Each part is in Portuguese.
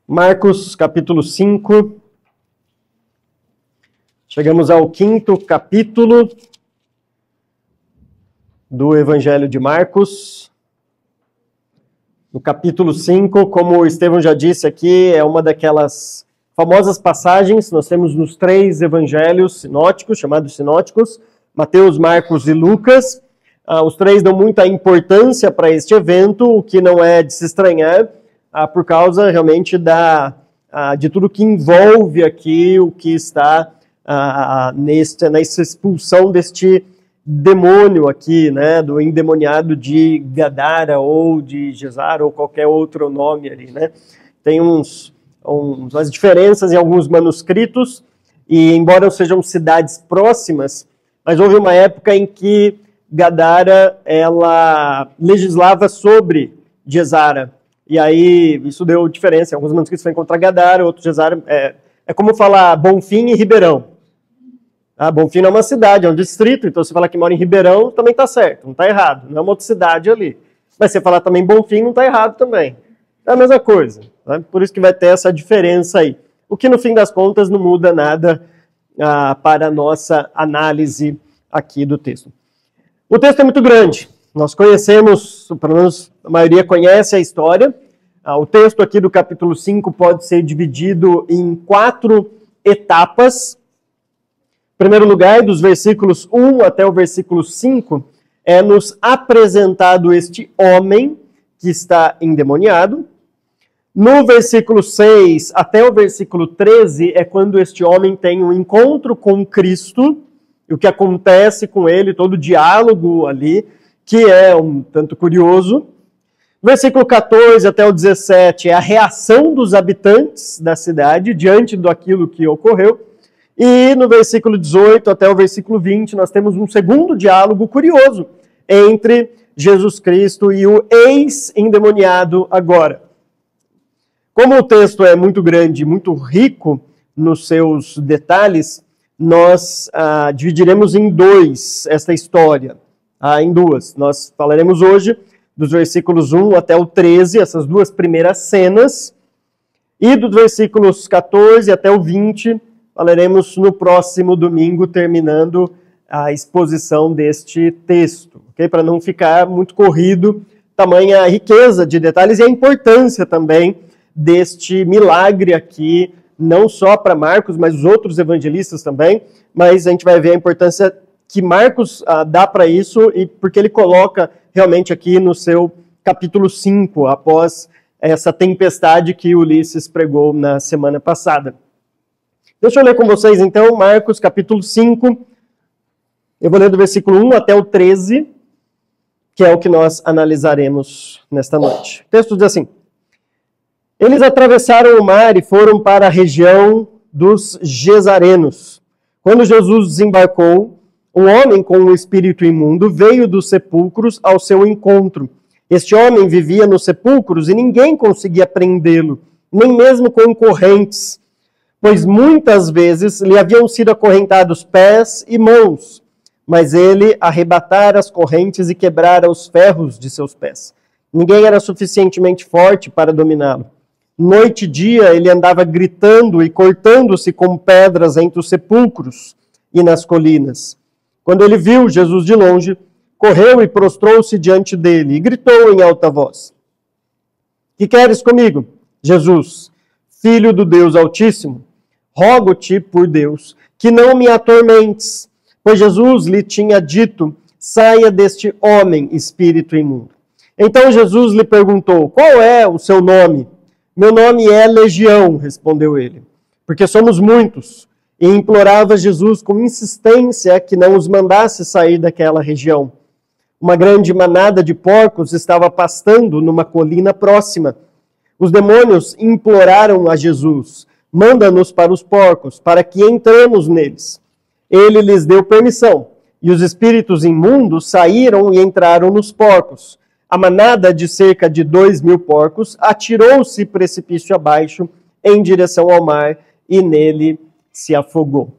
Marcos, capítulo 5. Chegamos ao 5º capítulo do Evangelho de Marcos. No capítulo 5, como o Estevão já disse aqui, é uma daquelas famosas passagens que nós temos nos 3 evangelhos sinóticos, chamados sinóticos, Mateus, Marcos e Lucas. Os 3 dão muita importância para este evento, o que não é de se estranhar, por causa realmente de tudo que envolve aqui o que está nessa expulsão deste demônio aqui, né, do endemoniado de Gadara ou de Gesara ou qualquer outro nome ali, né. Tem umas diferenças em alguns manuscritos e embora sejam cidades próximas, mas houve uma época em que Gadara, ela legislava sobre Gesara. E aí, isso deu diferença. Alguns manuscritos foi contra Gadara, outros Gesara. É como falar Bonfim e Ribeirão. Bonfim não é uma cidade, é um distrito, então se falar que mora em Ribeirão, também está certo, não está errado. Não é uma outra cidade ali. Mas se falar também Bonfim, não está errado também. É a mesma coisa. Né? Por isso que vai ter essa diferença aí. O que, no fim das contas, não muda nada para a nossa análise aqui do texto. O texto é muito grande. Nós conhecemos, pelo menos a maioria conhece a história. O texto aqui do capítulo 5 pode ser dividido em 4 etapas. Em primeiro lugar, dos versículos 1 até o versículo 5, é nos apresentado este homem que está endemoniado. No versículo 6 até o versículo 13 é quando este homem tem um encontro com Cristo, e o que acontece com ele, todo o diálogo ali, que é um tanto curioso. Versículo 14 até o 17 é a reação dos habitantes da cidade diante daquilo que ocorreu. E no versículo 18 até o versículo 20 nós temos um segundo diálogo curioso entre Jesus Cristo e o ex-endemoniado agora. Como o texto é muito grande, muito rico nos seus detalhes, nós dividiremos em 2 esta história, em 2. Nós falaremos hoje dos versículos 1 até o 13, essas 2 primeiras cenas, e dos versículos 14 até o 20, falaremos no próximo domingo, terminando a exposição deste texto, ok? Para não ficar muito corrido, tamanha riqueza de detalhes e a importância também deste milagre aqui, não só para Marcos, mas os outros evangelistas também, mas a gente vai ver a importância que Marcos dá para isso, e porque ele coloca realmente aqui no seu capítulo 5, após essa tempestade que Ulisses pregou na semana passada. Deixa eu ler com vocês então, Marcos capítulo 5, eu vou ler do versículo 1 até o 13, que é o que nós analisaremos nesta noite. O texto diz assim: Eles atravessaram o mar e foram para a região dos Gesarenos. Quando Jesus desembarcou, um homem com um espírito imundo veio dos sepulcros ao seu encontro. Este homem vivia nos sepulcros e ninguém conseguia prendê-lo, nem mesmo com correntes, pois muitas vezes lhe haviam sido acorrentados pés e mãos, mas ele arrebatara as correntes e quebrara os ferros de seus pés. Ninguém era suficientemente forte para dominá-lo. Noite e dia ele andava gritando e cortando-se com pedras entre os sepulcros e nas colinas. Quando ele viu Jesus de longe, correu e prostrou-se diante dele e gritou em alta voz: Que queres comigo, Jesus, Filho do Deus Altíssimo? Rogo-te, por Deus, que não me atormentes. Pois Jesus lhe tinha dito: Saia deste homem, espírito imundo. Então Jesus lhe perguntou: Qual é o seu nome? Meu nome é Legião, respondeu ele, porque somos muitos. E implorava Jesus com insistência que não os mandasse sair daquela região. Uma grande manada de porcos estava pastando numa colina próxima. Os demônios imploraram a Jesus: Manda-nos para os porcos, para que entremos neles. Ele lhes deu permissão, e os espíritos imundos saíram e entraram nos porcos. A manada de cerca de 2.000 porcos atirou-se precipício abaixo em direção ao mar e nele se afogou.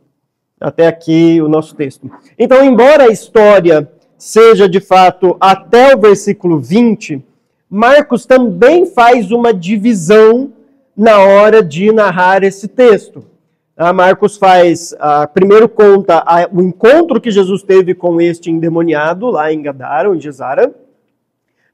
Até aqui o nosso texto. Então, embora a história seja de fato até o versículo 20, Marcos também faz uma divisão na hora de narrar esse texto. Marcos primeiro conta o encontro que Jesus teve com este endemoniado lá em Gadara, ou em Gezara,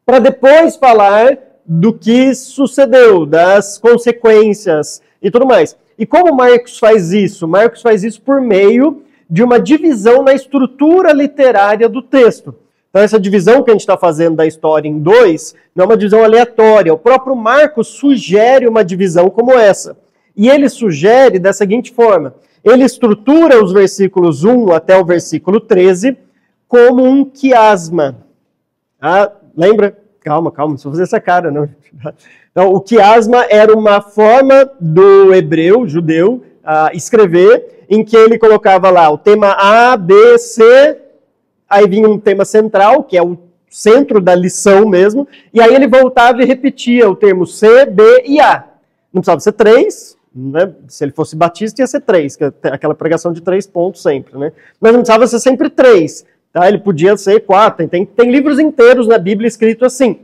para depois falar do que sucedeu, das consequências e tudo mais. E como Marcos faz isso? Marcos faz isso por meio de uma divisão na estrutura literária do texto. Então essa divisão que a gente está fazendo da história em dois não é uma divisão aleatória. O próprio Marcos sugere uma divisão como essa. E ele sugere da seguinte forma: ele estrutura os versículos 1 até o versículo 13 como um quiasma. Lembra? Calma, não precisa fazer essa cara, não. Então, o quiasma era uma forma do hebreu, judeu, escrever, em que ele colocava lá o tema A, B, C, aí vinha um tema central, que é o centro da lição mesmo, e aí ele voltava e repetia o termo C, B e A. Não precisava ser 3, né? Se ele fosse batista ia ser 3, que é aquela pregação de 3 pontos sempre, né? Mas não precisava ser sempre 3, tá? Ele podia ser 4, tem livros inteiros na Bíblia escritos assim.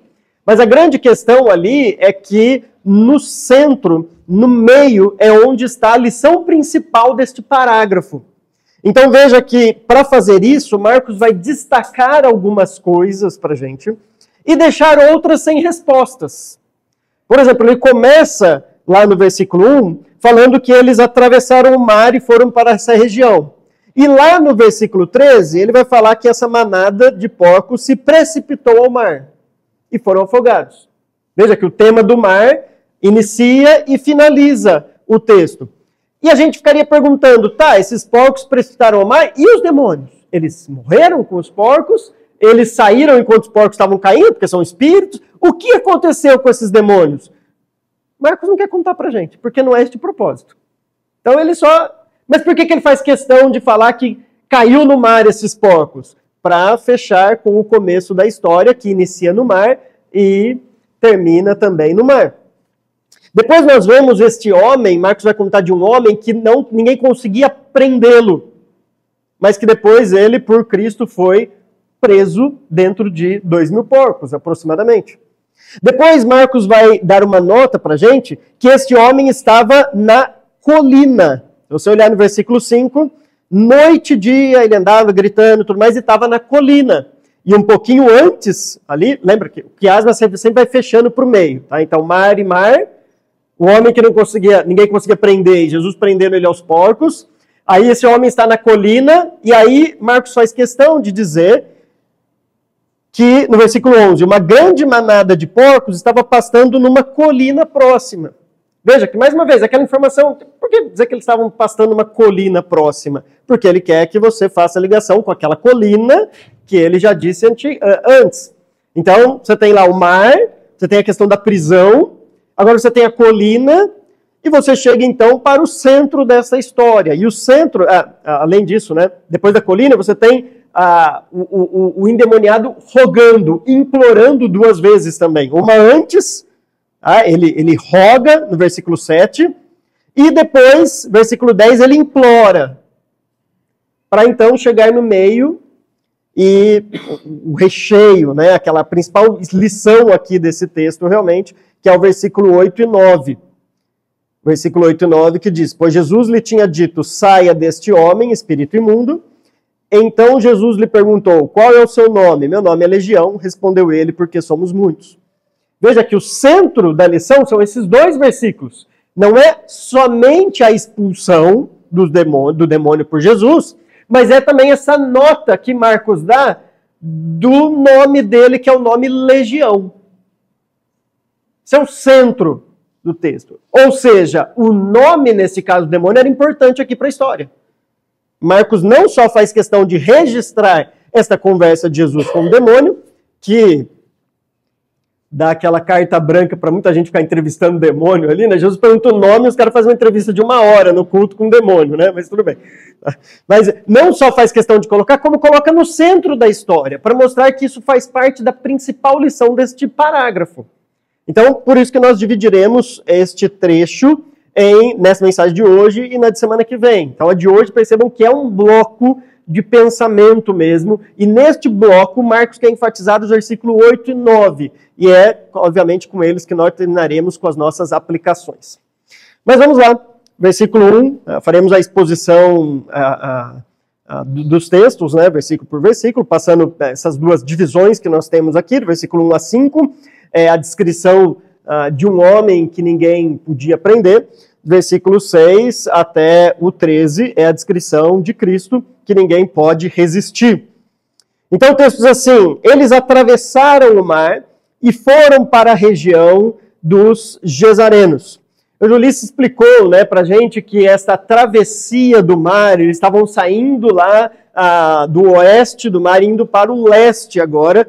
Mas a grande questão ali é que no centro, no meio, é onde está a lição principal deste parágrafo. Então veja que, para fazer isso, Marcos vai destacar algumas coisas para a gente e deixar outras sem respostas. Por exemplo, ele começa lá no versículo 1, falando que eles atravessaram o mar e foram para essa região. E lá no versículo 13, ele vai falar que essa manada de porcos se precipitou ao mar e foram afogados. Veja que o tema do mar inicia e finaliza o texto. E a gente ficaria perguntando, esses porcos precipitaram ao mar e os demônios? Eles morreram com os porcos? Eles saíram enquanto os porcos estavam caindo, porque são espíritos? O que aconteceu com esses demônios? Marcos não quer contar pra gente, porque não é este o propósito. Então ele só... Mas por que ele faz questão de falar que caiu no mar esses porcos? Para fechar com o começo da história, que inicia no mar e termina também no mar. Depois nós vemos este homem, Marcos vai contar de um homem que ninguém conseguia prendê-lo, mas que depois ele, por Cristo, foi preso dentro de 2.000 porcos, aproximadamente. Depois Marcos vai dar uma nota para a gente que este homem estava na colina. Se você olhar no versículo 5, noite e dia ele andava gritando e tudo mais e estava na colina. E um pouquinho antes, ali, lembra que o quiasma sempre vai fechando para o meio. Tá? Então mar e mar, o homem que ninguém conseguia prender, e Jesus prendendo ele aos porcos. Aí esse homem está na colina e aí Marcos faz questão de dizer que, no versículo 11, uma grande manada de porcos estava pastando numa colina próxima. Veja que, mais uma vez, aquela informação, por que dizer que eles estavam pastando numa colina próxima? Porque ele quer que você faça a ligação com aquela colina que ele já disse antes. Então, você tem lá o mar, você tem a questão da prisão, agora você tem a colina, e você chega então para o centro dessa história. E o centro, além disso, né, depois da colina, você tem o endemoniado rogando, implorando 2 vezes também. Uma antes, ele roga, no versículo 7, e depois, versículo 10, ele implora, para então chegar no meio, e o recheio, né, aquela principal lição aqui desse texto realmente, que é o versículo 8 e 9. Versículo 8 e 9 que diz: pois Jesus lhe tinha dito, saia deste homem, espírito imundo. Então Jesus lhe perguntou, qual é o seu nome? Meu nome é Legião, respondeu ele, porque somos muitos. Veja que o centro da lição são esses 2 versículos. Não é somente a expulsão do demônio por Jesus, mas é também essa nota que Marcos dá do nome dele, que é o nome Legião. Esse é o centro do texto. Ou seja, o nome, nesse caso, do demônio, era importante aqui para a história. Marcos não só faz questão de registrar esta conversa de Jesus com o demônio, que dá aquela carta branca para muita gente ficar entrevistando o demônio ali, né? Jesus pergunta o nome e os caras fazem uma entrevista de 1 hora no culto com o demônio, né? Mas tudo bem. Mas não só faz questão de colocar, como coloca no centro da história, para mostrar que isso faz parte da principal lição deste parágrafo. Então, por isso que nós dividiremos este trecho nessa mensagem de hoje e na de semana que vem. Então, a de hoje, percebam que é um bloco de pensamento mesmo, e neste bloco, Marcos quer enfatizar os versículos 8 e 9, e é, obviamente, com eles que nós terminaremos com as nossas aplicações. Mas vamos lá, versículo 1, faremos a exposição dos textos, né, versículo por versículo, passando essas duas divisões que nós temos aqui, do versículo 1 a 5, a descrição de um homem que ninguém podia prender, versículo 6 até o 13 é a descrição de Cristo que ninguém pode resistir. Então o texto diz assim: eles atravessaram o mar e foram para a região dos Gesarenos. O Ulisses explicou, né, para a gente que esta travessia do mar, eles estavam saindo lá do oeste do mar, indo para o leste agora.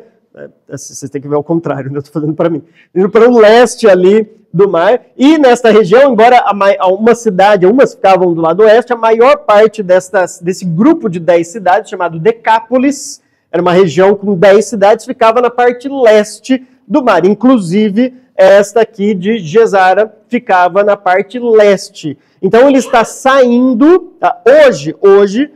Vocês têm que ver ao contrário, eu estou fazendo para mim. Indo para o leste ali do mar. E nesta região, embora umas ficavam do lado oeste, a maior parte desse grupo de 10 cidades, chamado Decápolis, era uma região com 10 cidades, ficava na parte leste do mar. Inclusive, esta aqui de Gesara ficava na parte leste. Então ele está saindo, hoje,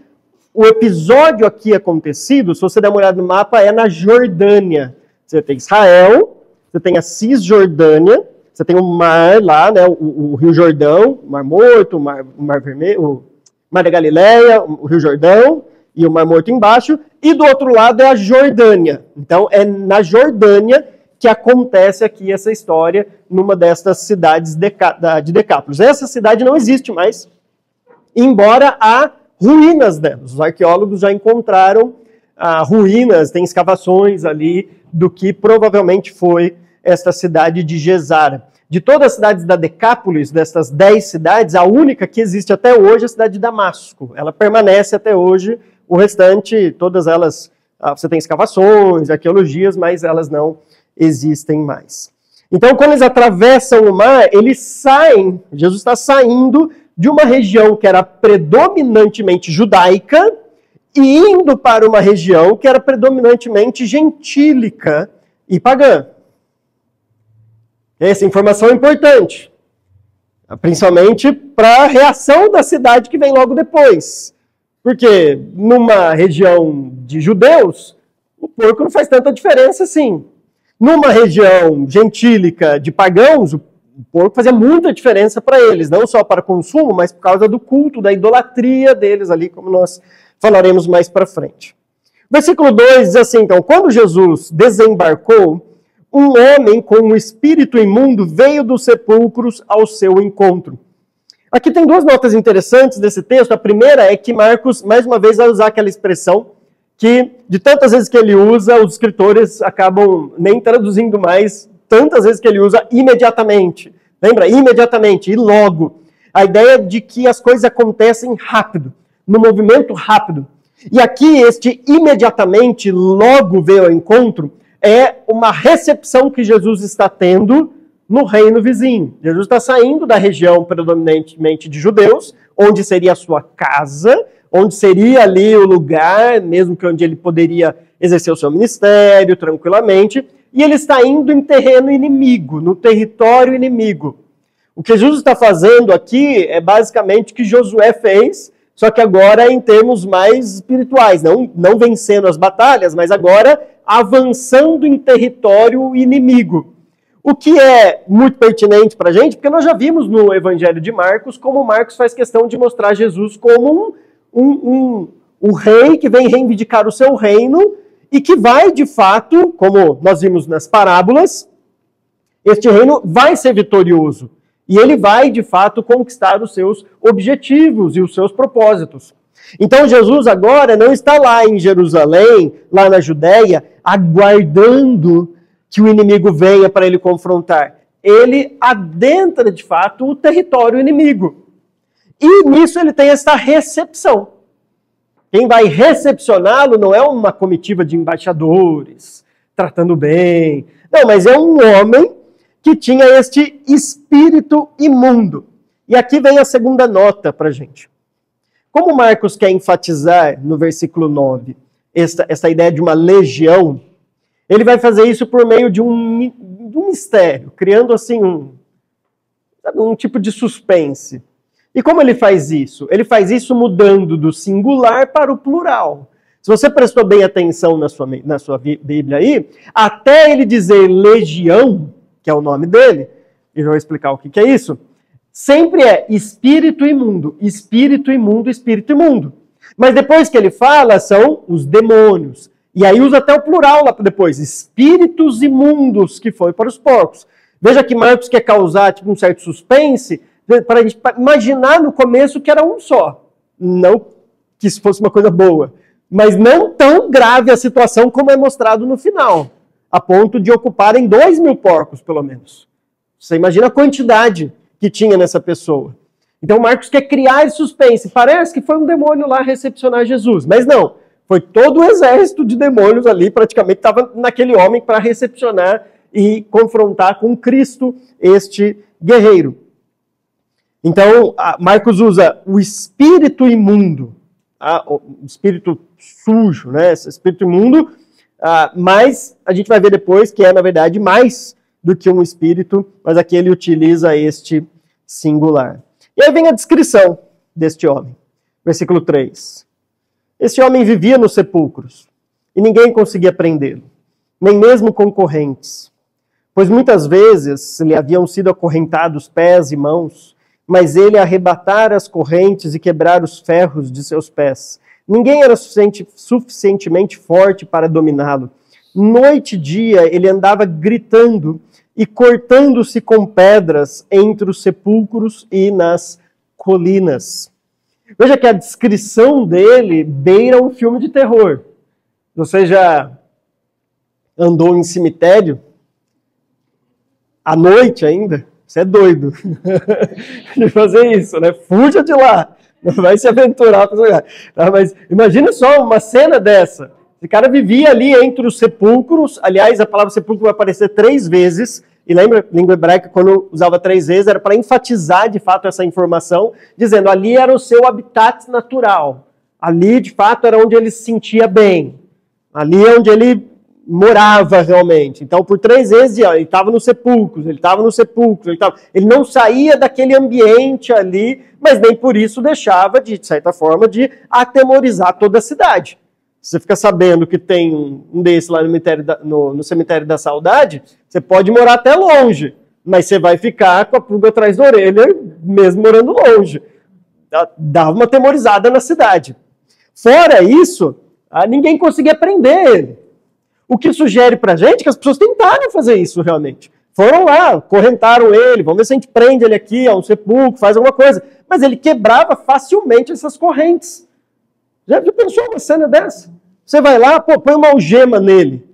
o episódio aqui acontecido, se você der uma olhada no mapa, é na Jordânia. Você tem Israel, você tem a Cisjordânia, você tem o mar lá, né, o Rio Jordão, o Mar Morto, o Mar Vermelho, o Mar da Galileia, o Rio Jordão e o Mar Morto embaixo, e do outro lado é a Jordânia. Então é na Jordânia que acontece aqui essa história numa destas cidades de Decápolis. Essa cidade não existe mais, embora há ruínas dela. Os arqueólogos já encontraram ruínas, tem escavações ali do que provavelmente foi esta cidade de Gesara. De todas as cidades da Decápolis, dessas 10 cidades, a única que existe até hoje é a cidade de Damasco. Ela permanece até hoje, o restante, todas elas, você tem escavações, arqueologias, mas elas não existem mais. Então, quando eles atravessam o mar, eles saem, Jesus está saindo de uma região que era predominantemente judaica e indo para uma região que era predominantemente gentílica e pagã. Essa informação é importante, principalmente para a reação da cidade que vem logo depois. Porque numa região de judeus, o porco não faz tanta diferença assim. Numa região gentílica de pagãos, o porco fazia muita diferença para eles, não só para consumo, mas por causa do culto, da idolatria deles ali, como nós falaremos mais para frente. Versículo 2 diz assim, então, quando Jesus desembarcou, um homem com um espírito imundo veio dos sepulcros ao seu encontro. Aqui tem duas notas interessantes desse texto. A primeira é que Marcos, mais uma vez, vai usar aquela expressão que, de tantas vezes que ele usa, os escritores acabam nem traduzindo mais, tantas vezes que ele usa imediatamente. Lembra? Imediatamente, e logo. A ideia de que as coisas acontecem rápido, no movimento rápido. E aqui, este imediatamente, logo veio ao encontro, é uma recepção que Jesus está tendo no reino vizinho. Jesus está saindo da região predominantemente de judeus, onde seria a sua casa, onde seria ali o lugar, mesmo que onde ele poderia exercer o seu ministério tranquilamente, e ele está indo em terreno inimigo, no território inimigo. O que Jesus está fazendo aqui é basicamente o que Josué fez, só que agora em termos mais espirituais, não vencendo as batalhas, mas agora avançando em território inimigo. O que é muito pertinente para a gente, porque nós já vimos no Evangelho de Marcos como Marcos faz questão de mostrar Jesus como um rei que vem reivindicar o seu reino e que vai, de fato, como nós vimos nas parábolas, este reino vai ser vitorioso. E ele vai, de fato, conquistar os seus objetivos e os seus propósitos. Então Jesus agora não está lá em Jerusalém, lá na Judéia, aguardando que o inimigo venha para ele confrontar. Ele adentra, de fato, o território inimigo. E nisso ele tem esta recepção. Quem vai recepcioná-lo não é uma comitiva de embaixadores, tratando bem. Não, mas é um homem que tinha este espírito imundo. E aqui vem a segunda nota para a gente. Como Marcos quer enfatizar no versículo 9 essa ideia de uma legião, ele vai fazer isso por meio de um mistério, criando assim um tipo de suspense. E como ele faz isso? Ele faz isso mudando do singular para o plural. Se você prestou bem atenção na sua Bíblia aí, até ele dizer legião, que é o nome dele, e eu vou explicar o que é isso, sempre é espírito imundo, espírito imundo, espírito imundo. Mas depois que ele fala, são os demônios. E aí usa até o plural lá depois, espíritos imundos que foi para os porcos. Veja que Marcos quer causar tipo, um certo suspense, para a gente imaginar no começo que era um só. Não que isso fosse uma coisa boa, mas não tão grave a situação como é mostrado no final, a ponto de ocuparem 2.000 porcos, pelo menos. Você imagina a quantidade que tinha nessa pessoa. Então Marcos quer criar esse suspense. Parece que foi um demônio lá recepcionar Jesus, mas não. Foi todo o exército de demônios ali, praticamente, estava naquele homem para recepcionar e confrontar com Cristo este guerreiro. Então, Marcos usa o espírito imundo, o espírito sujo, né? Esse espírito imundo, mas a gente vai ver depois que é, na verdade, mais do que um espírito, mas aqui ele utiliza este singular. E aí vem a descrição deste homem. Versículo 3. Esse homem vivia nos sepulcros, e ninguém conseguia prendê-lo, nem mesmo concorrentes, pois muitas vezes lhe haviam sido acorrentados pés e mãos, mas ele arrebatara as correntes e quebrara os ferros de seus pés. Ninguém era suficientemente forte para dominá-lo. Noite e dia ele andava gritando e cortando-se com pedras entre os sepulcros e nas colinas. Veja que a descrição dele beira um filme de terror. Você já andou em cemitério? À noite ainda? Você é doido de fazer isso, né? Fuja de lá. Não vai se aventurar para esse lugar. Tá? Mas imagina só uma cena dessa. Esse cara vivia ali entre os sepulcros. Aliás, a palavra sepulcro vai aparecer 3 vezes. E lembra, língua hebraica, quando usava 3 vezes, era para enfatizar, de fato, essa informação, dizendo, ali era o seu habitat natural. Ali, de fato, era onde ele se sentia bem. Ali é onde ele morava realmente. Então, por 3 vezes, ele estava nos sepulcros, ele não saía daquele ambiente ali, mas nem por isso deixava, de certa forma, de atemorizar toda a cidade. Você fica sabendo que tem um desse lá no cemitério da saudade, você pode morar até longe, mas você vai ficar com a pulga atrás da orelha, mesmo morando longe. Dava uma atemorizada na cidade. Fora isso, ninguém conseguia prender ele. O que sugere pra gente que as pessoas tentaram fazer isso realmente. Foram lá, correntaram ele, vamos ver se a gente prende ele aqui, um sepulcro, faz alguma coisa. Mas ele quebrava facilmente essas correntes. Já pensou uma cena dessa? Você vai lá, põe uma algema nele.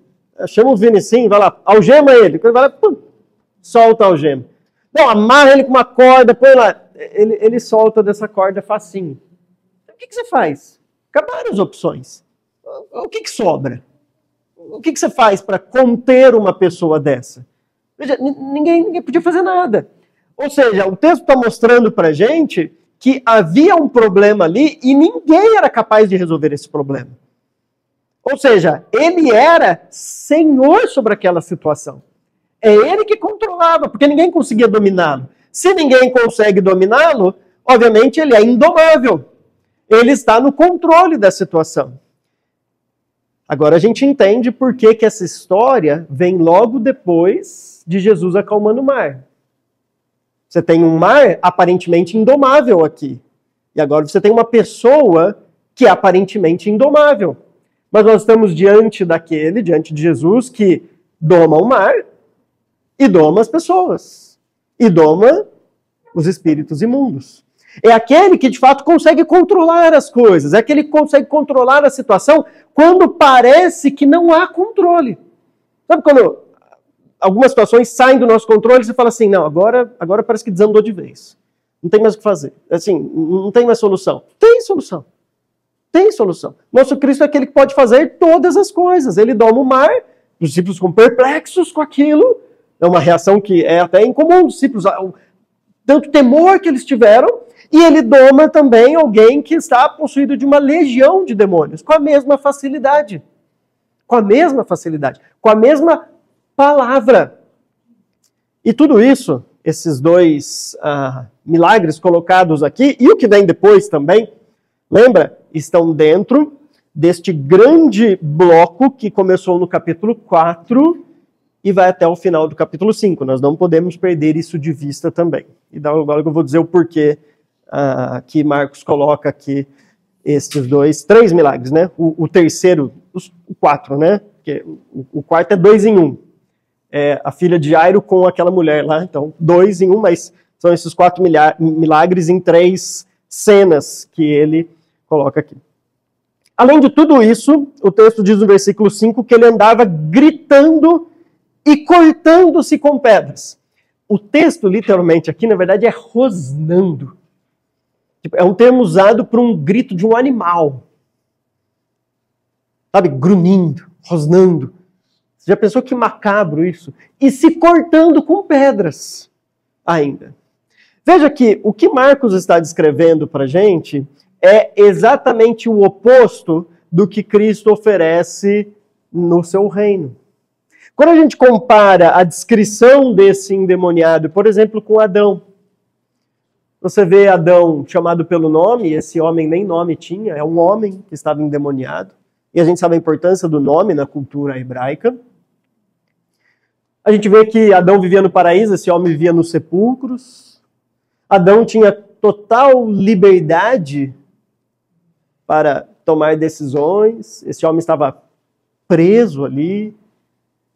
Chama o Vinicinho, vai lá, algema ele. Quando vai lá, solta a algema. Não, amarra ele com uma corda, põe lá. Ele solta dessa corda facinho. O que você faz? Acabaram as opções. O que sobra? O que você faz para conter uma pessoa dessa? Veja, ninguém podia fazer nada. Ou seja, o texto está mostrando para a gente que havia um problema ali e ninguém era capaz de resolver esse problema. Ou seja, ele era senhor sobre aquela situação. É ele que controlava, porque ninguém conseguia dominá-lo. Se ninguém consegue dominá-lo, obviamente ele é indomável. Ele está no controle da situação. Agora a gente entende por que essa história vem logo depois de Jesus acalmando o mar. Você tem um mar aparentemente indomável aqui. E agora você tem uma pessoa que é aparentemente indomável. Mas nós estamos diante de Jesus, que doma o mar e doma as pessoas. E doma os espíritos imundos. É aquele que de fato consegue controlar as coisas. É aquele que consegue controlar a situação quando parece que não há controle. Sabe quando algumas situações saem do nosso controle e você fala assim, não, agora parece que desandou de vez. Não tem mais o que fazer. Assim, não tem mais solução. Tem solução. Tem solução. Nosso Cristo é aquele que pode fazer todas as coisas. Ele doma o mar, os discípulos ficam perplexos com aquilo. É uma reação que é até incomum dos discípulos. Tanto temor que eles tiveram. E ele doma também alguém que está possuído de uma legião de demônios. Com a mesma facilidade. Com a mesma facilidade. Com a mesma palavra. E tudo isso, esses 2 milagres colocados aqui, e o que vem depois também, lembra? Estão dentro deste grande bloco que começou no capítulo 4 e vai até o final do capítulo 5. Nós não podemos perder isso de vista também. E agora eu vou dizer o porquê que Marcos coloca aqui estes três milagres, né? O terceiro, o 4, né? Porque o quarto é 2 em 1. É a filha de Jairo com aquela mulher lá, então 2 em 1, mas são esses 4 milagres em 3 cenas que ele coloca aqui. Além de tudo isso, o texto diz no versículo 5 que ele andava gritando e cortando-se com pedras. O texto, literalmente, aqui, na verdade, é rosnando. É um termo usado para um grito de um animal. Sabe, grunhindo, rosnando. Você já pensou que macabro isso? E se cortando com pedras ainda. Veja que o que Marcos está descrevendo para a gente é exatamente o oposto do que Cristo oferece no seu reino. Quando a gente compara a descrição desse endemoniado, por exemplo, com Adão, você vê Adão chamado pelo nome, esse homem nem nome tinha, é um homem que estava endemoniado, e a gente sabe a importância do nome na cultura hebraica. A gente vê que Adão vivia no paraíso, esse homem vivia nos sepulcros. Adão tinha total liberdade para tomar decisões, esse homem estava preso ali.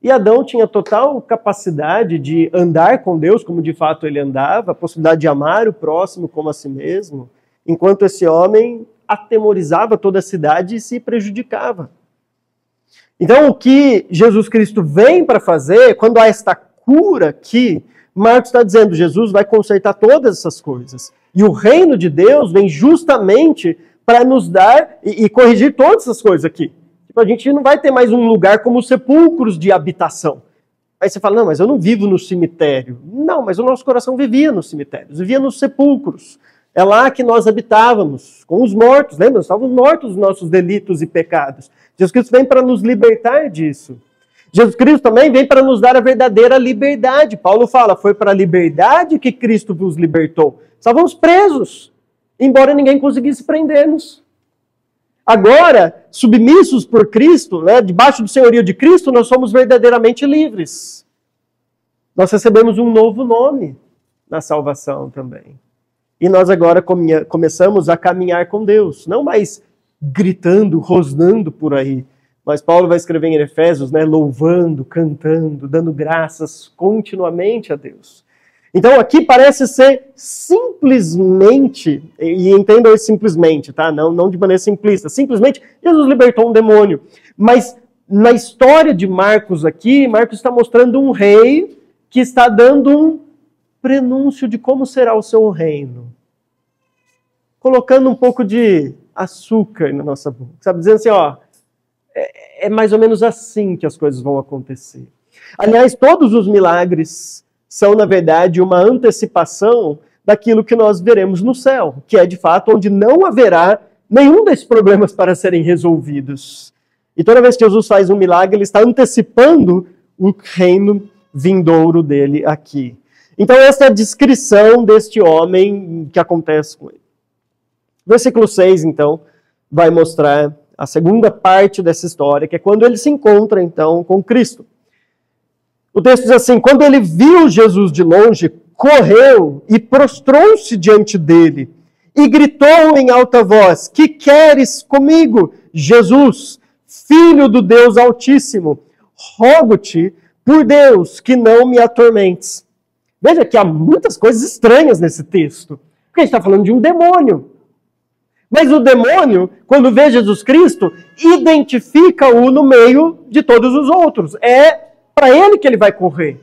E Adão tinha total capacidade de andar com Deus, como de fato ele andava, a possibilidade de amar o próximo como a si mesmo, enquanto esse homem atemorizava toda a cidade e se prejudicava. Então, o que Jesus Cristo vem para fazer, quando há esta cura aqui, Marcos está dizendo, Jesus vai consertar todas essas coisas. E o reino de Deus vem justamente para nos dar e corrigir todas essas coisas aqui. Tipo, a gente não vai ter mais um lugar como os sepulcros de habitação. Aí você fala, não, mas eu não vivo no cemitério. Não, mas o nosso coração vivia nos cemitérios, vivia nos sepulcros. É lá que nós habitávamos, com os mortos, lembra? Nós estávamos mortos dos nossos delitos e pecados. Jesus Cristo vem para nos libertar disso. Jesus Cristo também vem para nos dar a verdadeira liberdade. Paulo fala, foi para a liberdade que Cristo vos libertou. Estávamos presos, embora ninguém conseguisse prender-nos. Agora, submissos por Cristo, né, debaixo do senhorio de Cristo, nós somos verdadeiramente livres. Nós recebemos um novo nome na salvação também. E nós agora começamos a caminhar com Deus, não mais gritando, rosnando por aí. Mas Paulo vai escrever em Efésios, né, louvando, cantando, dando graças continuamente a Deus. Então aqui parece ser simplesmente, e entendam isso simplesmente, tá? Não de maneira simplista, simplesmente Jesus libertou um demônio. Mas na história de Marcos aqui, Marcos está mostrando um rei que está dando um prenúncio de como será o seu reino. Colocando um pouco de açúcar na nossa boca, sabe? Dizendo assim, ó, é mais ou menos assim que as coisas vão acontecer. Aliás, todos os milagres são, na verdade, uma antecipação daquilo que nós veremos no céu, que é, de fato, onde não haverá nenhum desses problemas para serem resolvidos. E toda vez que Jesus faz um milagre, ele está antecipando o reino vindouro dele aqui. Então, essa é a descrição deste homem que acontece com ele. Versículo 6, então, vai mostrar a segunda parte dessa história, que é quando ele se encontra, então, com Cristo. O texto diz assim, quando ele viu Jesus de longe, correu e prostrou-se diante dele e gritou em alta voz, que queres comigo, Jesus, Filho do Deus Altíssimo? Rogo-te, por Deus, que não me atormentes. Veja que há muitas coisas estranhas nesse texto, porque a gente está falando de um demônio. Mas o demônio, quando vê Jesus Cristo, identifica-o no meio de todos os outros. É para ele que ele vai correr.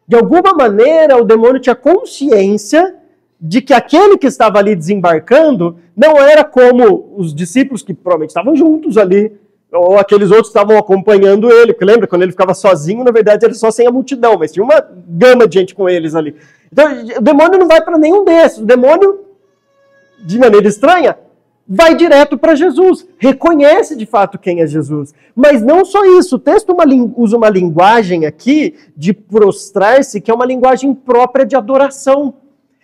De alguma maneira, o demônio tinha consciência de que aquele que estava ali desembarcando não era como os discípulos que provavelmente estavam juntos ali, ou aqueles outros que estavam acompanhando ele. Porque lembra, quando ele ficava sozinho, na verdade era só sem a multidão, mas tinha uma gama de gente com eles ali. Então, o demônio não vai para nenhum desses. O demônio, de maneira estranha, vai direto para Jesus, reconhece de fato quem é Jesus. Mas não só isso, o texto usa uma linguagem aqui de prostrar-se, que é uma linguagem própria de adoração.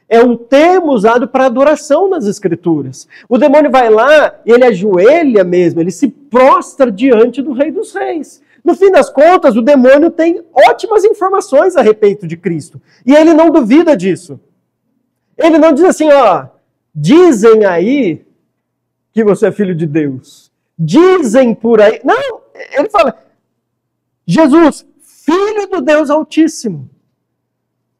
É um termo usado para adoração nas Escrituras. O demônio vai lá, ele ajoelha mesmo, ele se prostra diante do Rei dos Reis. No fim das contas, o demônio tem ótimas informações a respeito de Cristo. E ele não duvida disso. Ele não diz assim, ó, dizem aí que você é filho de Deus. Dizem por aí. Não, ele fala, Jesus, filho do Deus Altíssimo.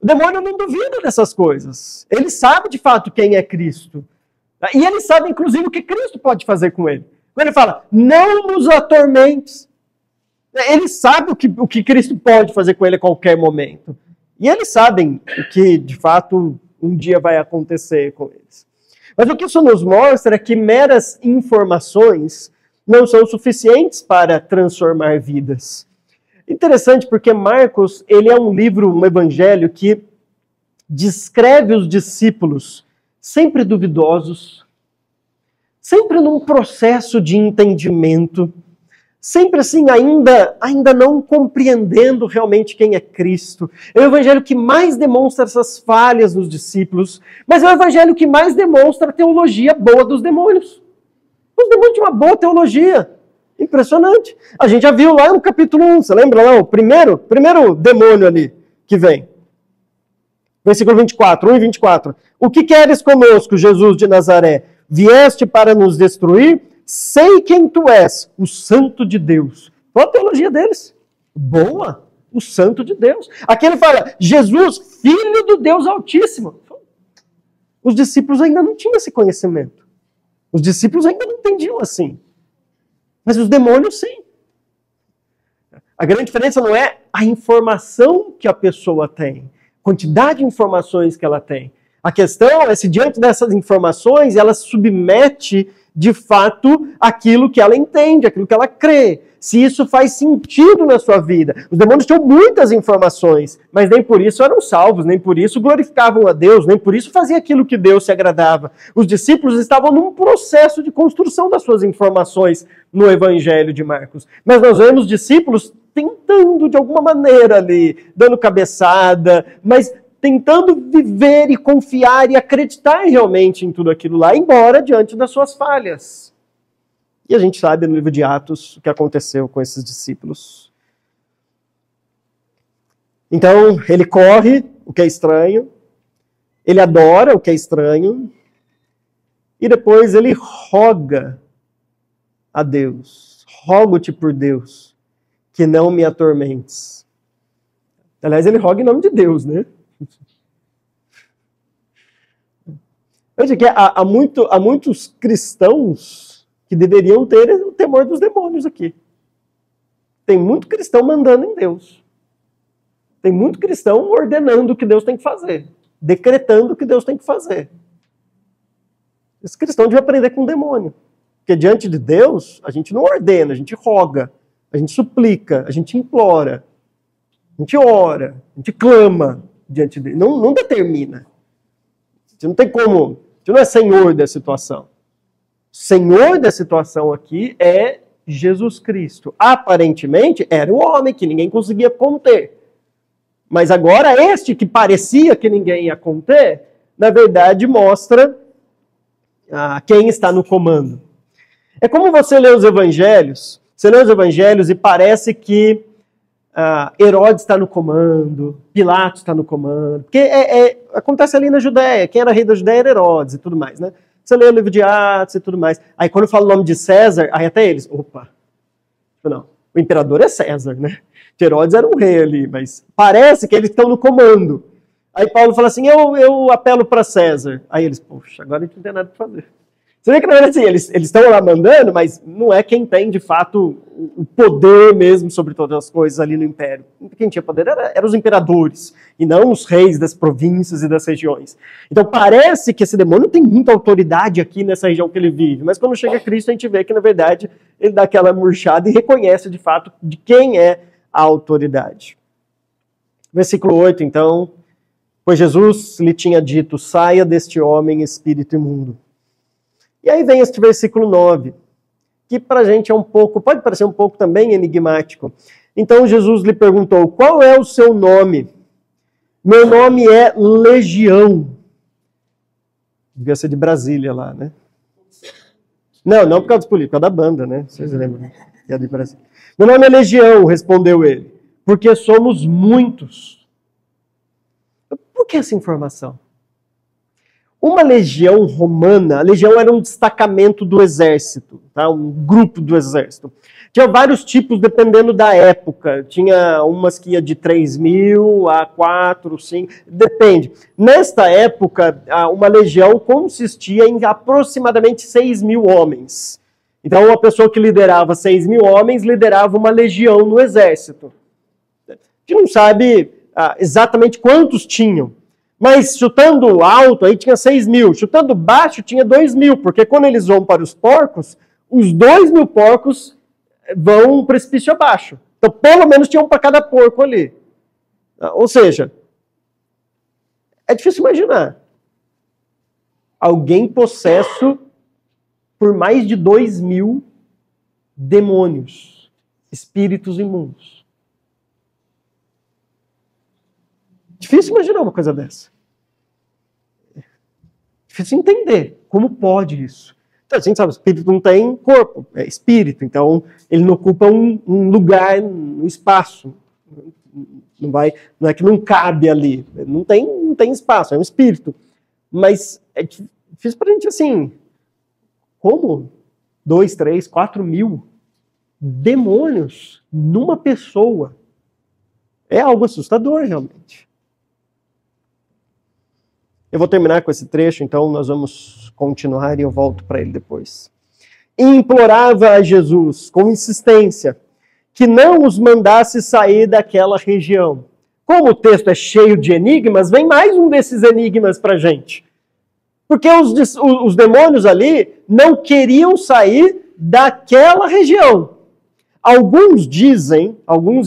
O demônio não duvida dessas coisas. Ele sabe de fato quem é Cristo. E ele sabe, inclusive, o que Cristo pode fazer com ele. Quando ele fala, não nos atormentes. Ele sabe o que Cristo pode fazer com ele a qualquer momento. E eles sabem o que, de fato, um dia vai acontecer com eles. Mas o que isso nos mostra é que meras informações não são suficientes para transformar vidas. Interessante porque Marcos, ele é um livro, um evangelho que descreve os discípulos sempre duvidosos, sempre num processo de entendimento, sempre assim, ainda não compreendendo realmente quem é Cristo. É o evangelho que mais demonstra essas falhas nos discípulos, mas é o evangelho que mais demonstra a teologia boa dos demônios. Os demônios têm uma boa teologia. Impressionante. A gente já viu lá no capítulo 1, você lembra lá? O primeiro demônio ali que vem. Versículo 24, 1 e 24. O que queres conosco, Jesus de Nazaré? Vieste para nos destruir? Sei quem tu és, o Santo de Deus. Qual a teologia deles? Boa, o Santo de Deus. Aqui ele fala, Jesus, filho do Deus Altíssimo. Os discípulos ainda não tinham esse conhecimento. Os discípulos ainda não entendiam assim. Mas os demônios, sim. A grande diferença não é a informação que a pessoa tem, a quantidade de informações que ela tem. A questão é se diante dessas informações ela submete de fato aquilo que ela entende, aquilo que ela crê. Se isso faz sentido na sua vida. Os demônios tinham muitas informações, mas nem por isso eram salvos, nem por isso glorificavam a Deus, nem por isso faziam aquilo que Deus se agradava. Os discípulos estavam num processo de construção das suas informações no Evangelho de Marcos. Mas nós vemos discípulos tentando de alguma maneira ali, dando cabeçada, mas tentando viver e confiar e acreditar realmente em tudo aquilo lá, embora diante das suas falhas. E a gente sabe no livro de Atos o que aconteceu com esses discípulos. Então, ele corre, o que é estranho, ele adora, o que é estranho, e depois ele roga a Deus, rogo-te por Deus, que não me atormentes. Aliás, ele roga em nome de Deus, né? Veja que há muitos cristãos que deveriam ter o temor dos demônios aqui. Tem muito cristão mandando em Deus. Tem muito cristão ordenando o que Deus tem que fazer. Decretando o que Deus tem que fazer. Esse cristão deve aprender com o demônio. Porque diante de Deus, a gente não ordena, a gente roga, a gente suplica, a gente implora, a gente ora, a gente clama diante dele. Não determina. A gente não tem como, a gente não é senhor da situação. Senhor da situação aqui é Jesus Cristo. Aparentemente, era um homem que ninguém conseguia conter. Mas agora, este que parecia que ninguém ia conter, na verdade mostra quem está no comando. É como você lê os evangelhos, e parece que Herodes está no comando, Pilatos está no comando, porque acontece ali na Judéia, quem era rei da Judéia era Herodes e tudo mais, né? Você lê o livro de Atos e tudo mais. Aí quando fala o nome de César, aí até eles, opa, não, o imperador é César, né? Herodes era um rei ali, mas parece que eles estão no comando. Aí Paulo fala assim, eu apelo para César. Aí eles, poxa, agora a gente não tem nada para fazer. Você vê que, na verdade, assim, eles estão lá mandando, mas não é quem tem, de fato, o poder mesmo sobre todas as coisas ali no Império. Quem tinha poder eram os imperadores, e não os reis das províncias e das regiões. Então, parece que esse demônio tem muita autoridade aqui nessa região que ele vive, mas quando chega Cristo, a gente vê que, na verdade, ele dá aquela murchada e reconhece, de fato, de quem é a autoridade. Versículo 8, então, pois Jesus lhe tinha dito, saia deste homem, espírito imundo. E aí vem este versículo 9, que para a gente pode parecer um pouco também enigmático. Então Jesus lhe perguntou, qual é o seu nome? Meu nome é Legião. Devia ser de Brasília lá, né? Não por causa dos políticos, por causa da banda, né? Vocês lembram? E ali parece... Meu nome é Legião, respondeu ele, porque somos muitos. Por que essa informação? Uma legião romana, a legião era um destacamento do exército, tá? Um grupo do exército. Tinha vários tipos dependendo da época. Tinha umas que ia de 3.000 a 4, 5, depende. Nesta época, uma legião consistia em aproximadamente 6.000 homens. Então, uma pessoa que liderava 6.000 homens liderava uma legião no exército. A gente não sabe exatamente quantos tinham. Mas chutando alto, aí tinha 6.000. Chutando baixo, tinha 2.000. Porque quando eles vão para os porcos, os 2.000 porcos vão um precipício abaixo. Então, pelo menos tinha um para cada porco ali. Ou seja, é difícil imaginar. Alguém possesso por mais de 2.000 demônios, espíritos imundos. Difícil imaginar uma coisa dessa. Difícil entender como pode isso. Então, a gente sabe, o espírito não tem corpo, é espírito, então ele não ocupa um lugar no espaço. Não é que não cabe ali, não tem espaço, é um espírito. Mas é difícil para a gente assim, como 2, 3, 4.000 demônios numa pessoa? É algo assustador, realmente. Eu vou terminar com esse trecho, então nós vamos continuar e eu volto para ele depois. E implorava a Jesus, com insistência, que não os mandasse sair daquela região. Como o texto é cheio de enigmas, vem mais um desses enigmas para a gente. Porque os demônios ali não queriam sair daquela região. Alguns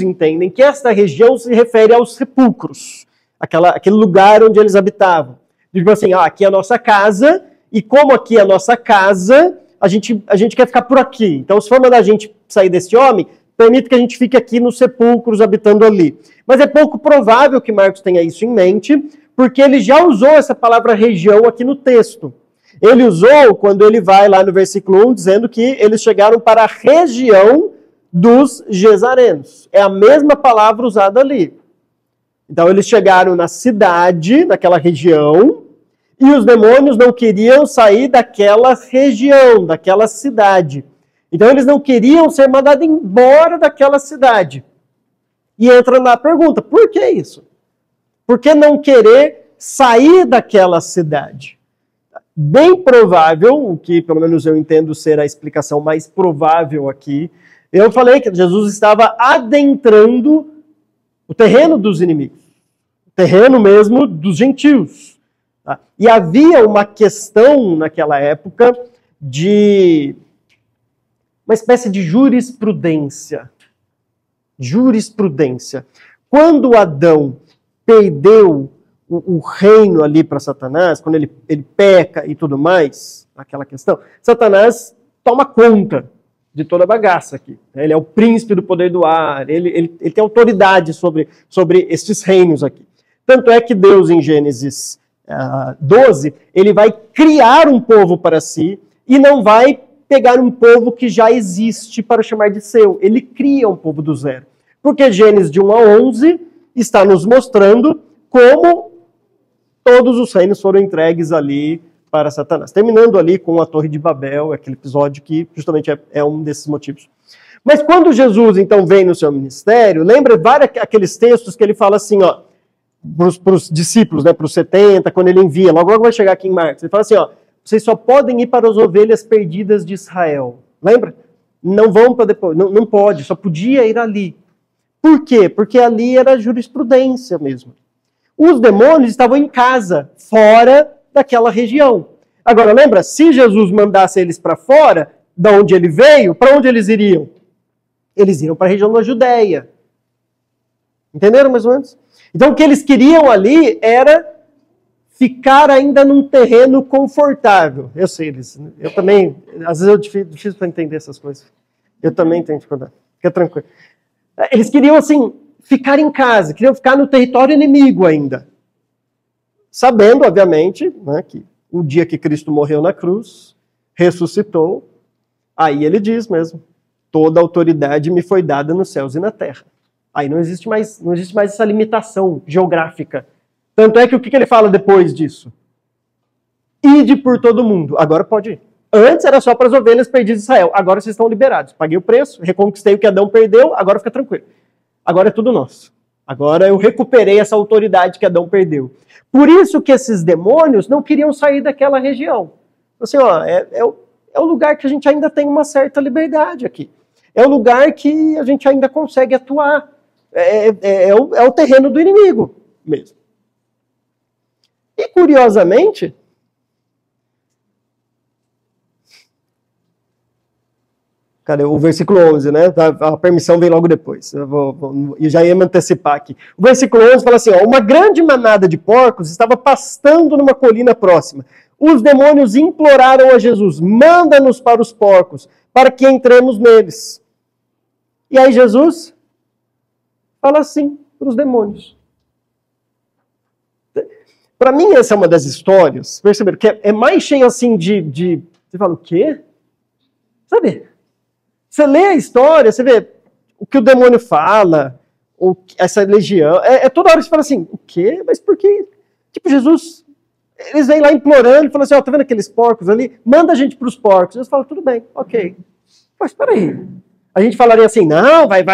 entendem que esta região se refere aos sepulcros, aquele lugar onde eles habitavam. Tipo assim, aqui é a nossa casa, e como aqui é a nossa casa, a gente quer ficar por aqui. Então, se for mandar a gente sair desse homem, permite que a gente fique aqui nos sepulcros, habitando ali. Mas é pouco provável que Marcos tenha isso em mente, porque ele já usou essa palavra região aqui no texto. Ele usou quando ele vai lá no versículo 1, dizendo que eles chegaram para a região dos Gesarenos. É a mesma palavra usada ali. Então eles chegaram na cidade, naquela região, e os demônios não queriam sair daquela região, daquela cidade. Então eles não queriam ser mandados embora daquela cidade. E entra na pergunta, por que isso? Por que não querer sair daquela cidade? Bem provável, o que pelo menos eu entendo ser a explicação mais provável aqui, eu falei que Jesus estava adentrando o terreno dos inimigos, o terreno mesmo dos gentios. Tá? E havia uma questão naquela época de uma espécie de jurisprudência. Jurisprudência. Quando Adão perdeu o reino ali para Satanás, quando ele peca e tudo mais, aquela questão, Satanás toma conta de toda a bagaça aqui. Ele é o príncipe do poder do ar, ele tem autoridade sobre esses reinos aqui. Tanto é que Deus, em Gênesis 12, ele vai criar um povo para si e não vai pegar um povo que já existe para chamar de seu. Ele cria um povo do zero. Porque Gênesis de 1 a 11 está nos mostrando como todos os reinos foram entregues ali para Satanás. Terminando ali com a Torre de Babel, aquele episódio que justamente é um desses motivos. Mas quando Jesus, então, vem no seu ministério, lembra vários aqueles textos que ele fala assim, para os discípulos, né, para os 70, quando ele envia, logo vai chegar aqui em Marcos, ele fala assim, vocês só podem ir para as ovelhas perdidas de Israel. Lembra? Não vão para depois, não pode, só podia ir ali. Por quê? Porque ali era jurisprudência mesmo. Os demônios estavam em casa, fora daquela região. Agora, lembra? Se Jesus mandasse eles para fora, da onde ele veio, para onde eles iriam? Eles iriam para a região da Judéia. Entenderam mais ou menos? Então, o que eles queriam ali era ficar ainda num terreno confortável. Eu sei, eu também, às vezes é difícil para entender essas coisas. Eu também tenho dificuldade. Fica tranquilo. Eles queriam, assim, ficar em casa, queriam ficar no território inimigo ainda. Sabendo, obviamente, né, que o dia que Cristo morreu na cruz, ressuscitou, aí ele diz mesmo, toda autoridade me foi dada nos céus e na terra. Aí não existe mais essa limitação geográfica. Tanto é que o que ele fala depois disso? Ide por todo mundo. Agora pode ir. Antes era só para as ovelhas perdidas de Israel. Agora vocês estão liberados. Paguei o preço, reconquistei o que Adão perdeu, agora fica tranquilo. Agora é tudo nosso. Agora eu recuperei essa autoridade que Adão perdeu. Por isso que esses demônios não queriam sair daquela região. Assim, ó, é o lugar que a gente ainda tem uma certa liberdade aqui. É o lugar que a gente ainda consegue atuar. É o terreno do inimigo mesmo. E curiosamente, cadê? O versículo 11, né? A permissão vem logo depois. Eu já ia me antecipar aqui. O versículo 11 fala assim, ó, uma grande manada de porcos estava pastando numa colina próxima. Os demônios imploraram a Jesus, manda-nos para os porcos, para que entremos neles. E aí Jesus fala assim para os demônios. Para mim, essa é uma das histórias, perceberam, que é mais cheio assim de... Você fala, o quê? Sabe? Você lê a história, você vê o que o demônio fala, essa legião, toda hora você fala assim, o quê? Mas por que? Tipo, Jesus, eles vêm lá implorando, e falam assim, ó, tá vendo aqueles porcos ali? Manda a gente para os porcos. Jesus fala, tudo bem, ok. Mas peraí, a gente falaria assim, não, vai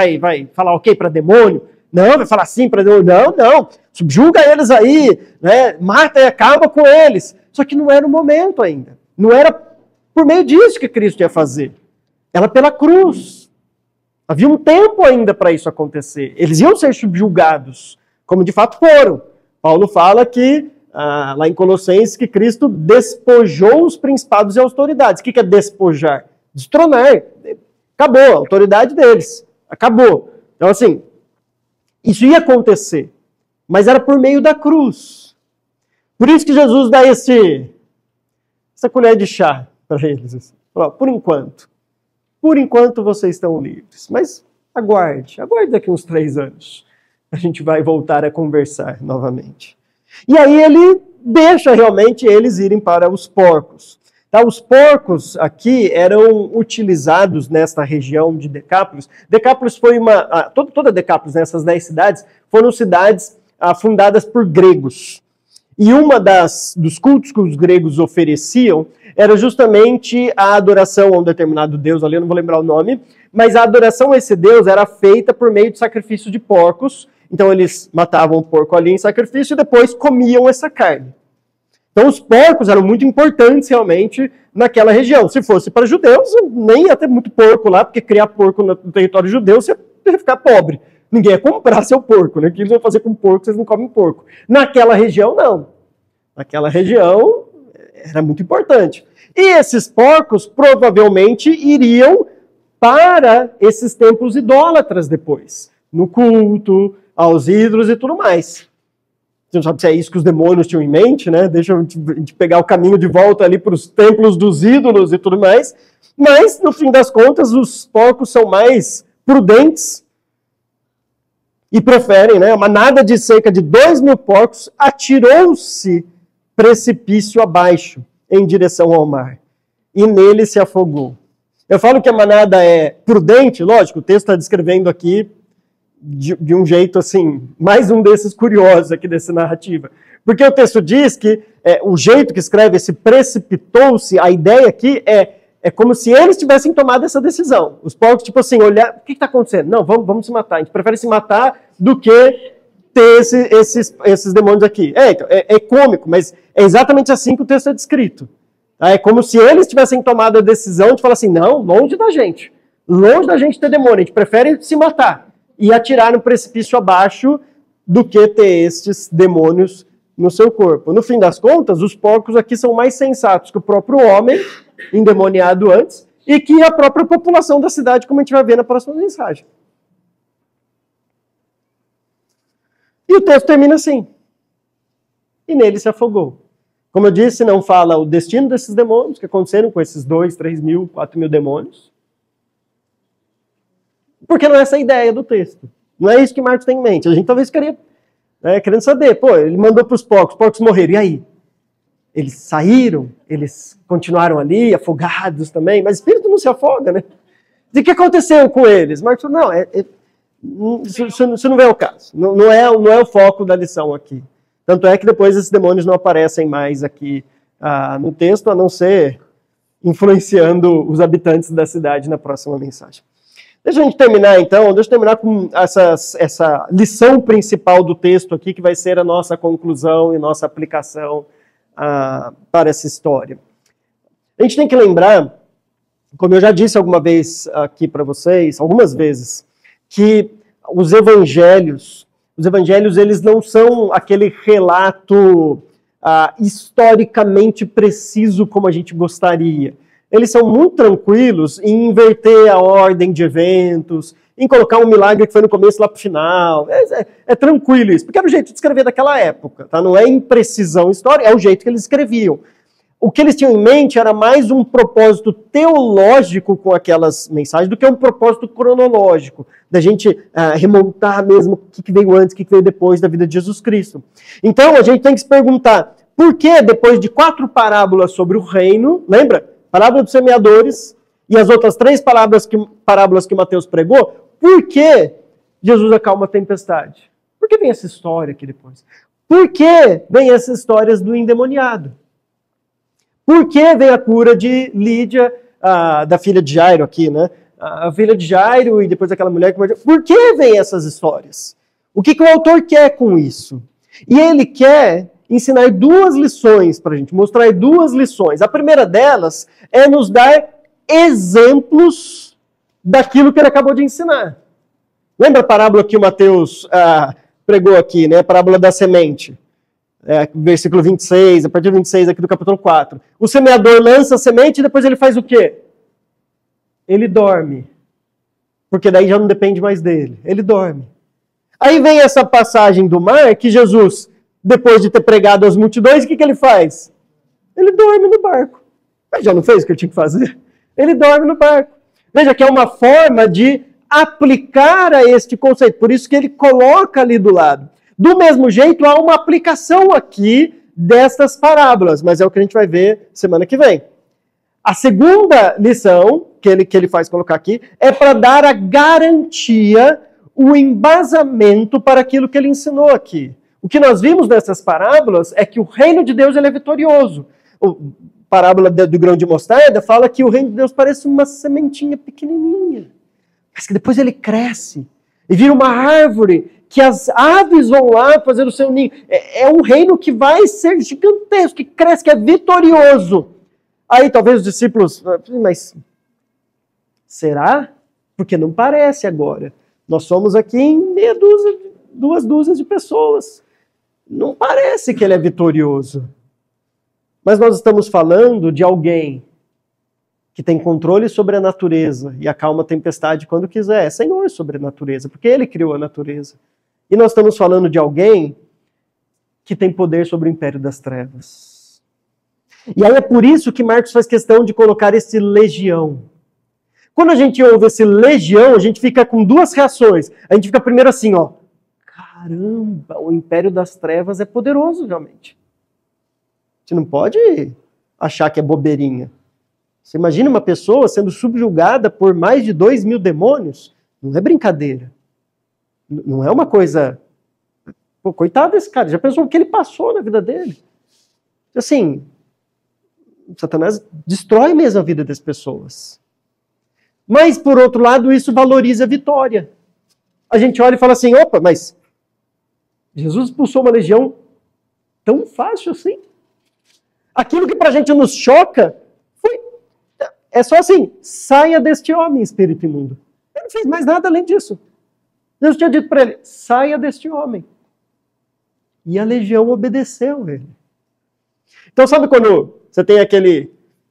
falar ok para demônio? Não, vai falar sim para demônio? Não, subjuga eles aí, né? Mata e acaba com eles. Só que não era o momento ainda. Não era por meio disso que Cristo ia fazer. Era pela cruz. Havia um tempo ainda para isso acontecer. Eles iam ser subjugados, como de fato foram. Paulo fala que, lá em Colossenses, que Cristo despojou os principados e autoridades. O que é despojar? Destronar. Acabou a autoridade deles. Acabou. Então, assim, isso ia acontecer. Mas era por meio da cruz. Por isso que Jesus dá essa colher de chá para eles. Assim. Por enquanto. Por enquanto vocês estão livres. Mas aguarde daqui uns 3 anos. A gente vai voltar a conversar novamente. E aí ele deixa realmente eles irem para os porcos. Tá, os porcos aqui eram utilizados nesta região de Decápolis. Decápolis foi toda Decápolis, nessas 10 cidades, foram cidades fundadas por gregos. E uma dos cultos que os gregos ofereciam era justamente a adoração a um determinado deus, ali eu não vou lembrar o nome, mas a adoração a esse deus era feita por meio de sacrifício de porcos. Então eles matavam o porco ali em sacrifício e depois comiam essa carne. Então os porcos eram muito importantes realmente naquela região. Se fosse para judeus, nem ia ter muito porco lá, porque criar porco no território judeu, você ia ficar pobre. Ninguém ia comprar seu porco, né? O que eles vão fazer com porco, vocês não comem porco. Naquela região, não. Naquela região, era muito importante. E esses porcos provavelmente iriam para esses templos idólatras depois. No culto, aos ídolos e tudo mais. Você não sabe se é isso que os demônios tinham em mente, né? Deixa a gente pegar o caminho de volta ali para os templos dos ídolos e tudo mais. Mas, no fim das contas, os porcos são mais prudentes e preferem, né? Uma manada de cerca de 2.000 porcos atirou-se precipício abaixo, em direção ao mar, e nele se afogou. Eu falo que a manada é prudente, lógico, o texto está descrevendo aqui de um jeito assim, mais um desses curiosos aqui dessa narrativa. Porque o texto diz que o jeito que escreve esse precipitou-se, a ideia aqui é como se eles tivessem tomado essa decisão. Os porcos, tipo assim, olhar, o que está acontecendo? Não, vamos se matar. A gente prefere se matar do que ter esses demônios aqui. É cômico, mas é exatamente assim que o texto é descrito. É como se eles tivessem tomado a decisão de falar assim, não, longe da gente ter demônio, a gente prefere se matar e atirar no precipício abaixo do que ter estes demônios no seu corpo. No fim das contas, os porcos aqui são mais sensatos que o próprio homem, endemoniado antes, e que a própria população da cidade, como a gente vai ver na próxima mensagem. E o texto termina assim. E nele se afogou. Como eu disse, não fala o destino desses demônios, que aconteceram com esses 2, 3.000, 4.000 demônios. Porque não é essa a ideia do texto. Não é isso que Marcos tem em mente. A gente talvez queria, querendo saber. Pô, ele mandou para os porcos morreram. E aí? Eles saíram? Eles continuaram ali, afogados também? Mas espírito não se afoga, né? E o que aconteceu com eles? Marcos falou, não, isso não é o caso. Não é o foco da lição aqui. Tanto é que depois esses demônios não aparecem mais aqui no texto, a não ser influenciando os habitantes da cidade na próxima mensagem. Deixa a gente terminar então, com essa lição principal do texto aqui, que vai ser a nossa conclusão e nossa aplicação para essa história. A gente tem que lembrar, como eu já disse alguma vez aqui para vocês, algumas vezes, que os evangelhos eles não são aquele relato historicamente preciso como a gente gostaria. Eles são muito tranquilos em inverter a ordem de eventos, em colocar um milagre que foi no começo lá para o final. É tranquilo isso, porque era o jeito de escrever daquela época. Tá? Não é imprecisão histórica, é o jeito que eles escreviam. O que eles tinham em mente era mais um propósito teológico com aquelas mensagens do que um propósito cronológico, da gente remontar mesmo o que veio antes, o que veio depois da vida de Jesus Cristo. Então a gente tem que se perguntar, por que depois de 4 parábolas sobre o reino, lembra? Parábola dos semeadores e as outras 3 parábolas que Mateus pregou, por que Jesus acalma a tempestade? Por que vem essa história aqui depois? Por que vem essas histórias do endemoniado? Por que vem a cura de Lídia, da filha de Jairo aqui, né? A filha de Jairo e depois aquela mulher que... Por que vem essas histórias? O que o autor quer com isso? E ele quer ensinar 2 lições para a gente, mostrar 2 lições. A primeira delas é nos dar exemplos daquilo que ele acabou de ensinar. Lembra a parábola que o Mateus pregou aqui, né? A parábola da semente. Versículo 26, a partir do 26 aqui do capítulo 4. O semeador lança a semente e depois ele faz o quê? Ele dorme. Porque daí já não depende mais dele. Ele dorme. Aí vem essa passagem do mar que Jesus, depois de ter pregado às multidões, o que ele faz? Ele dorme no barco. Mas já não fez o que eu tinha que fazer? Ele dorme no barco. Veja que é uma forma de aplicar a este conceito. Por isso que ele coloca ali do lado. Do mesmo jeito, há uma aplicação aqui destas parábolas, mas é o que a gente vai ver semana que vem. A segunda lição que ele faz colocar aqui é para dar a garantia, o embasamento para aquilo que ele ensinou aqui. O que nós vimos nessas parábolas é que o reino de Deus ele é vitorioso. A parábola do grão de mostarda fala que o reino de Deus parece uma sementinha pequenininha, mas que depois ele cresce e vira uma árvore que as aves vão lá fazer o seu ninho. É um reino que vai ser gigantesco, que cresce, que é vitorioso. Aí talvez os discípulos, mas será? Porque não parece agora. Nós somos aqui em meia dúzia, 2 dúzias de pessoas. Não parece que ele é vitorioso. Mas nós estamos falando de alguém que tem controle sobre a natureza e acalma a tempestade quando quiser. É Senhor sobre a natureza, porque ele criou a natureza. E nós estamos falando de alguém que tem poder sobre o império das trevas. E aí é por isso que Marcos faz questão de colocar esse legião. Quando a gente ouve esse legião, a gente fica com 2 reações. A gente fica primeiro assim, ó. Caramba, o império das trevas é poderoso, realmente. Você não pode achar que é bobeirinha. Você imagina uma pessoa sendo subjugada por mais de 2.000 demônios? Não é brincadeira. Não é uma coisa... Pô, coitado desse cara, já pensou o que ele passou na vida dele? Assim, Satanás destrói mesmo a vida das pessoas. Mas, por outro lado, isso valoriza a vitória. A gente olha e fala assim, opa, mas Jesus expulsou uma legião tão fácil assim? Aquilo que pra gente nos choca, é só assim, saia deste homem, espírito imundo. Ele não fez mais nada além disso. Deus tinha dito para ele, saia deste homem. E a legião obedeceu ele. Então sabe quando você tem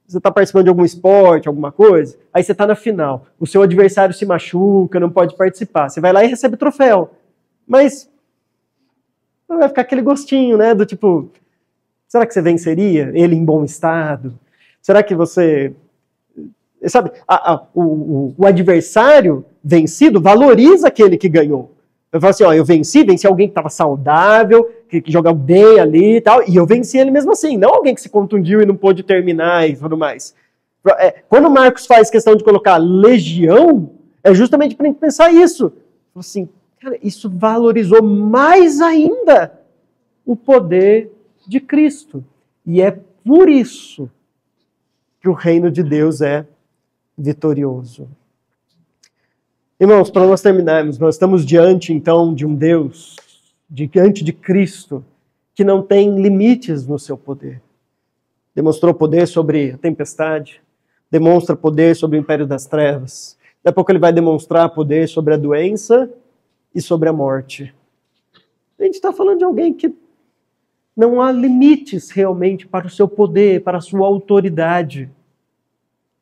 você está participando de algum esporte, alguma coisa, aí você está na final, o seu adversário se machuca, não pode participar, você vai lá e recebe troféu. Mas vai ficar aquele gostinho, né, do tipo, será que você venceria ele em bom estado? Será que você... Sabe, o adversário vencido valoriza aquele que ganhou. Eu falo assim, ó, eu venci alguém que estava saudável, que jogava bem ali e tal, e eu venci ele mesmo assim, não alguém que se contundiu e não pôde terminar e tudo mais. Quando Marcos faz questão de colocar legião, é justamente para a gente pensar isso. Assim, cara, isso valorizou mais ainda o poder de Cristo. E é por isso que o reino de Deus é vitorioso. Irmãos, para nós terminarmos, nós estamos diante, então, de um Deus, diante de Cristo, que não tem limites no seu poder. Demonstrou poder sobre a tempestade, demonstra poder sobre o império das trevas. Daqui a pouco ele vai demonstrar poder sobre a doença e sobre a morte. A gente está falando de alguém que não há limites realmente para o seu poder, para a sua autoridade.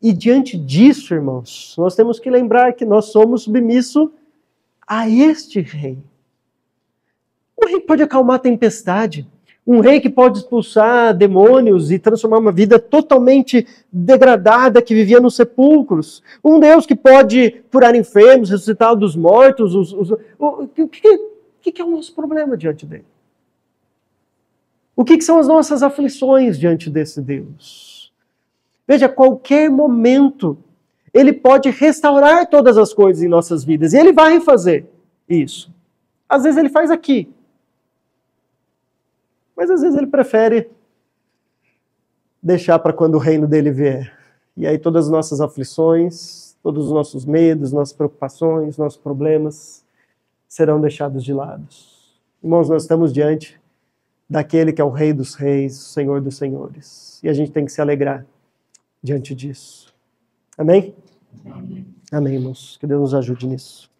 E diante disso, irmãos, nós temos que lembrar que nós somos submissos a este rei. Um rei que pode acalmar a tempestade, um rei que pode expulsar demônios e transformar uma vida totalmente degradada que vivia nos sepulcros. Um Deus que pode curar enfermos, ressuscitar dos mortos. O que é o nosso problema diante dele? O que são as nossas aflições diante desse Deus? Veja, a qualquer momento, ele pode restaurar todas as coisas em nossas vidas. E ele vai fazer isso. Às vezes ele faz aqui. Mas às vezes ele prefere deixar para quando o reino dele vier. E aí todas as nossas aflições, todos os nossos medos, nossas preocupações, nossos problemas serão deixados de lado. Irmãos, nós estamos diante daquele que é o Rei dos Reis, o Senhor dos Senhores. E a gente tem que se alegrar diante disso. Amém? Amém, irmãos. Que Deus nos ajude nisso.